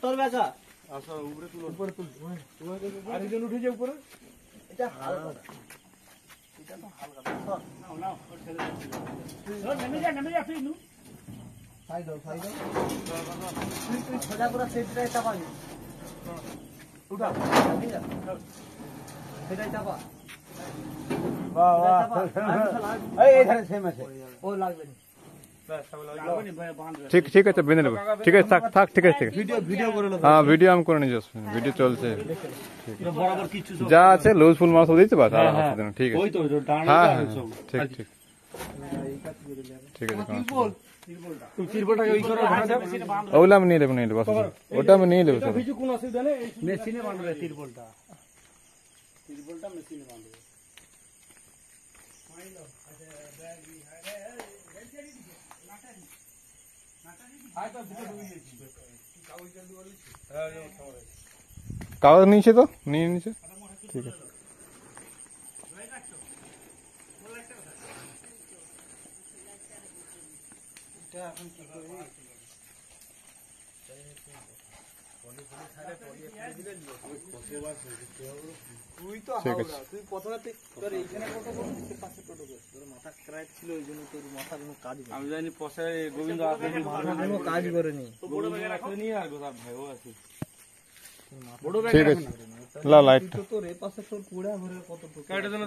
তোর বেচা আচ্ছা উপরে তুলো উপরে তুল আরেকজন উঠে যাও উপরে এটা হালকা এটা তো হালকা নাও নাও নেমে যা ফিনু সাইড দাও তুই সোজা করে সেটাই চাপাবি উঠা সেটাই চাপা বাহ বাহ এই ধারে সেম আছে ও লাগবে না ঠিক ঠিক আছে বেঁধে নেবো ঠিক আছে থাক থাক ঠিক আছে ঠিক আছে ভিডিও করে লো হ্যাঁ ভিডিও আমি করে নিয়ে যাচ্ছি ভিডিও চলছে বরাবর কিছু যা আছে লুজ ফুল মাছ দিতে পারো ঠিক আছে ওই তো ডানা হ্যাঁ আছে হ্যাঁ সব ঠিক ঠিক ঠিক আছে তুই তিরপলটাকে ওই করে ভাড়া দাও ওগুলো আমি নিয়ে নেবো বাস ওটা আমি নিয়ে নেবো চলো কিছু কোন অসুবিধা নেই মেশিনে বাঁধবে তিরপলটা মেশিনে বাঁধবে কাগজ নিয়েছে তো নিয়ে নিয়েছে ঠিক আছে তুই তো তুই প্রথমে তোর এইখানে টোটো করবি পাশে টোটো করবি তোর মাথা ক্র্যাক ছিল ওই জন্য তোর মাথা কোনো কাজ করে আমি জানি পয়সায় গোবিন্দ আসেনি কোনো কাজ করেনি গোবিন্দ আসেনি আর গোসাব ভাইও আছে বড় ব্যাগ ঠিক আছে লা লাইট তোর এই পাশে তোর কুড়া ভরে কত কাটে দেন